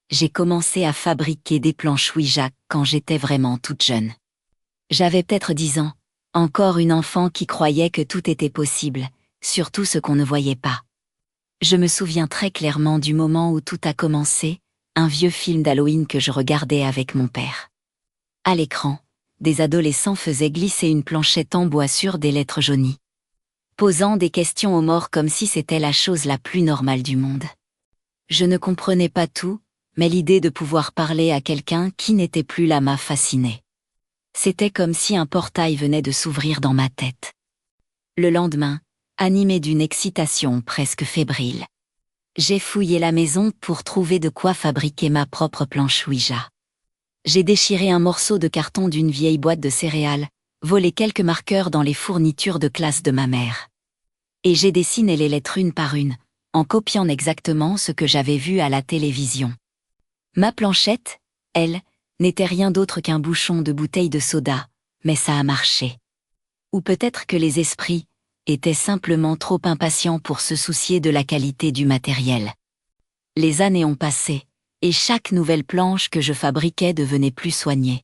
j'ai commencé à fabriquer des planches Ouija quand j'étais vraiment toute jeune. J'avais peut-être 10 ans, encore une enfant qui croyait que tout était possible, surtout ce qu'on ne voyait pas. Je me souviens très clairement du moment où tout a commencé, un vieux film d'Halloween que je regardais avec mon père. À l'écran, des adolescents faisaient glisser une planchette en bois sur des lettres jaunies, posant des questions aux morts comme si c'était la chose la plus normale du monde. Je ne comprenais pas tout, mais l'idée de pouvoir parler à quelqu'un qui n'était plus là m'a fascinée. C'était comme si un portail venait de s'ouvrir dans ma tête. Le lendemain, animé d'une excitation presque fébrile, j'ai fouillé la maison pour trouver de quoi fabriquer ma propre planche Ouija. J'ai déchiré un morceau de carton d'une vieille boîte de céréales, volé quelques marqueurs dans les fournitures de classe de ma mère. Et j'ai dessiné les lettres une par une, en copiant exactement ce que j'avais vu à la télévision. Ma planchette, elle, n'était rien d'autre qu'un bouchon de bouteille de soda, mais ça a marché. Ou peut-être que les esprits étaient simplement trop impatients pour se soucier de la qualité du matériel. Les années ont passé, et chaque nouvelle planche que je fabriquais devenait plus soignée.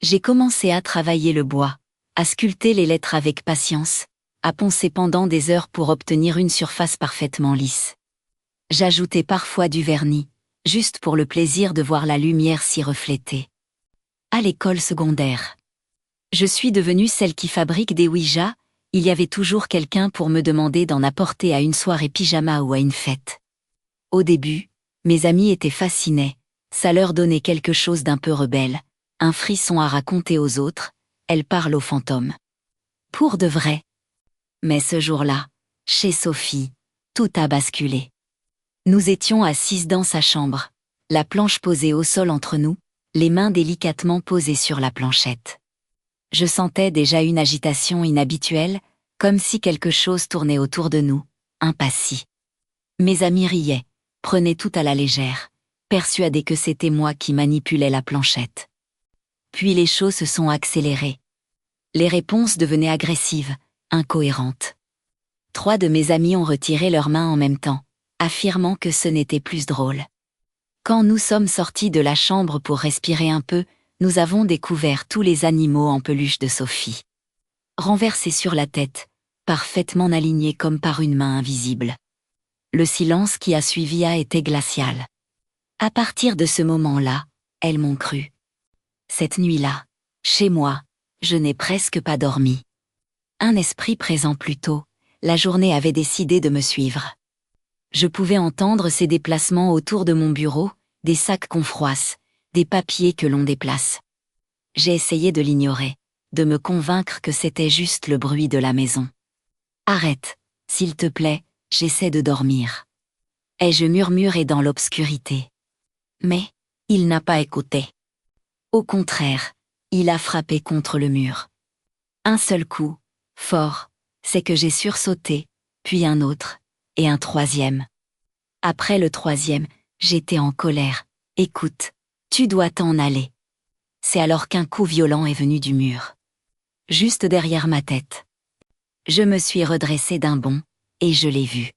J'ai commencé à travailler le bois, à sculpter les lettres avec patience, à poncer pendant des heures pour obtenir une surface parfaitement lisse. J'ajoutais parfois du vernis, juste pour le plaisir de voir la lumière s'y refléter. À l'école secondaire, je suis devenue celle qui fabrique des Ouija. Il y avait toujours quelqu'un pour me demander d'en apporter à une soirée pyjama ou à une fête. Au début, mes amis étaient fascinés, ça leur donnait quelque chose d'un peu rebelle, un frisson à raconter aux autres, elles parlent aux fantômes. Pour de vrai. Mais ce jour-là, chez Sophie, tout a basculé. Nous étions assises dans sa chambre, la planche posée au sol entre nous, les mains délicatement posées sur la planchette. Je sentais déjà une agitation inhabituelle, comme si quelque chose tournait autour de nous, un passy. Mes amis riaient, prenaient tout à la légère, persuadés que c'était moi qui manipulais la planchette. Puis les choses se sont accélérées. Les réponses devenaient agressives, incohérentes. 3 de mes amis ont retiré leurs mains en même temps, affirmant que ce n'était plus drôle. Quand nous sommes sortis de la chambre pour respirer un peu, nous avons découvert tous les animaux en peluche de Sophie. Renversés sur la tête, parfaitement alignés comme par une main invisible. Le silence qui a suivi a été glacial. À partir de ce moment-là, elles m'ont cru. Cette nuit-là, chez moi, je n'ai presque pas dormi. Un esprit présent plus tôt, la journée avait décidé de me suivre. Je pouvais entendre ses déplacements autour de mon bureau, des sacs qu'on froisse, des papiers que l'on déplace. J'ai essayé de l'ignorer, de me convaincre que c'était juste le bruit de la maison. Arrête, s'il te plaît, j'essaie de dormir. Ai-je murmuré dans l'obscurité. Mais, il n'a pas écouté. Au contraire, il a frappé contre le mur. Un seul coup, fort, c'est que j'ai sursauté, puis un autre, et un troisième. Après le troisième, j'étais en colère. Écoute, tu dois t'en aller. C'est alors qu'un coup violent est venu du mur. Juste derrière ma tête. Je me suis redressée d'un bond, et je l'ai vu.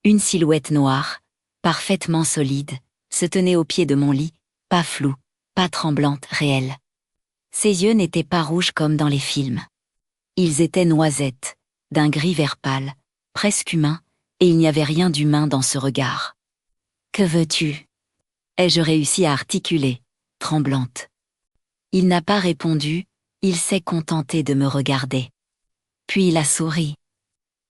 Une silhouette noire, parfaitement solide, se tenait au pied de mon lit, pas floue, pas tremblante, réelle. Ses yeux n'étaient pas rouges comme dans les films. Ils étaient noisettes, d'un gris vert pâle, presque humain, et il n'y avait rien d'humain dans ce regard. « Que veux-tu » ai-je réussi à articuler, tremblante. Il n'a pas répondu, il s'est contenté de me regarder. Puis il a souri.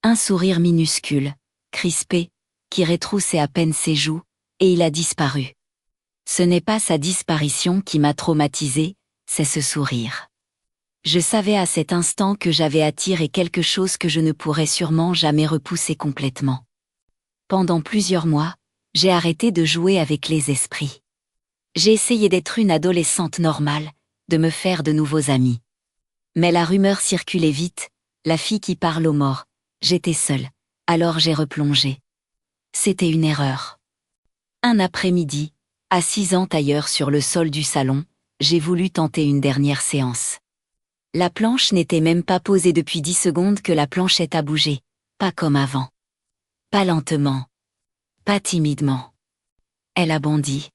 Un sourire minuscule, crispé, qui retroussait à peine ses joues, et il a disparu. Ce n'est pas sa disparition qui m'a traumatisée, c'est ce sourire. Je savais à cet instant que j'avais attiré quelque chose que je ne pourrais sûrement jamais repousser complètement. Pendant plusieurs mois, j'ai arrêté de jouer avec les esprits. J'ai essayé d'être une adolescente normale, de me faire de nouveaux amis. Mais la rumeur circulait vite, la fille qui parle aux morts. J'étais seule, alors j'ai replongé. C'était une erreur. Un après-midi, assise en tailleur sur le sol du salon, j'ai voulu tenter une dernière séance. La planche n'était même pas posée depuis 10 secondes que la planchette a bougé, pas comme avant. Pas lentement. Pas timidement. Elle a bondi.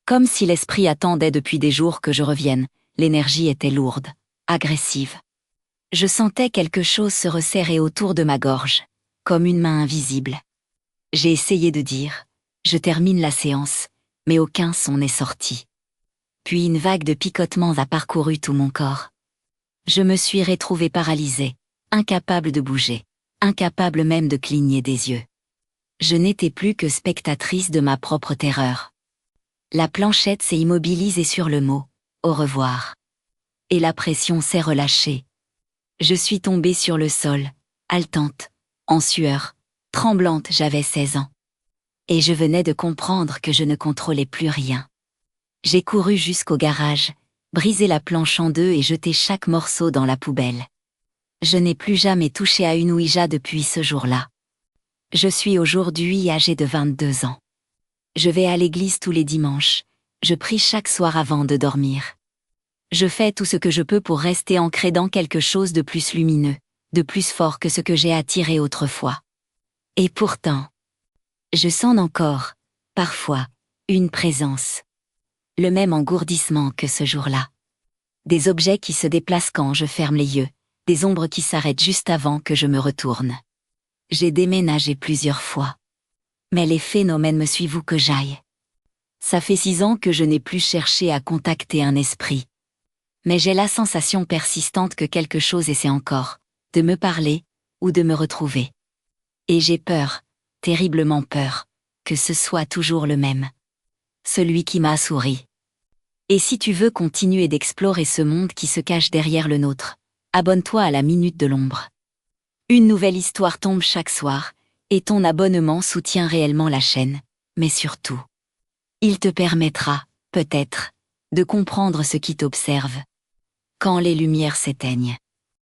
Comme si l'esprit attendait depuis des jours que je revienne, l'énergie était lourde, agressive. Je sentais quelque chose se resserrer autour de ma gorge, comme une main invisible. J'ai essayé de dire « Je termine la séance », mais aucun son n'est sorti. Puis une vague de picotements a parcouru tout mon corps. Je me suis retrouvée paralysée, incapable de bouger, incapable même de cligner des yeux. Je n'étais plus que spectatrice de ma propre terreur. La planchette s'est immobilisée sur le mot « au revoir ». Et la pression s'est relâchée. Je suis tombée sur le sol, haletante, en sueur, tremblante. J'avais 16 ans. Et je venais de comprendre que je ne contrôlais plus rien. J'ai couru jusqu'au garage, brisé la planche en deux et jeté chaque morceau dans la poubelle. Je n'ai plus jamais touché à une Ouija depuis ce jour-là. Je suis aujourd'hui âgée de 22 ans. Je vais à l'église tous les dimanches, je prie chaque soir avant de dormir. Je fais tout ce que je peux pour rester ancrée dans quelque chose de plus lumineux, de plus fort que ce que j'ai attiré autrefois. Et pourtant, je sens encore, parfois, une présence. Le même engourdissement que ce jour-là. Des objets qui se déplacent quand je ferme les yeux, des ombres qui s'arrêtent juste avant que je me retourne. J'ai déménagé plusieurs fois. Mais les phénomènes me suivent où que j'aille. Ça fait 6 ans que je n'ai plus cherché à contacter un esprit. Mais j'ai la sensation persistante que quelque chose essaie encore, de me parler, ou de me retrouver. Et j'ai peur, terriblement peur, que ce soit toujours le même. Celui qui m'a souri. Et si tu veux continuer d'explorer ce monde qui se cache derrière le nôtre, abonne-toi à la Minute de l'Ombre. Une nouvelle histoire tombe chaque soir, et ton abonnement soutient réellement la chaîne, mais surtout, il te permettra, peut-être, de comprendre ce qui t'observe. Quand les lumières s'éteignent.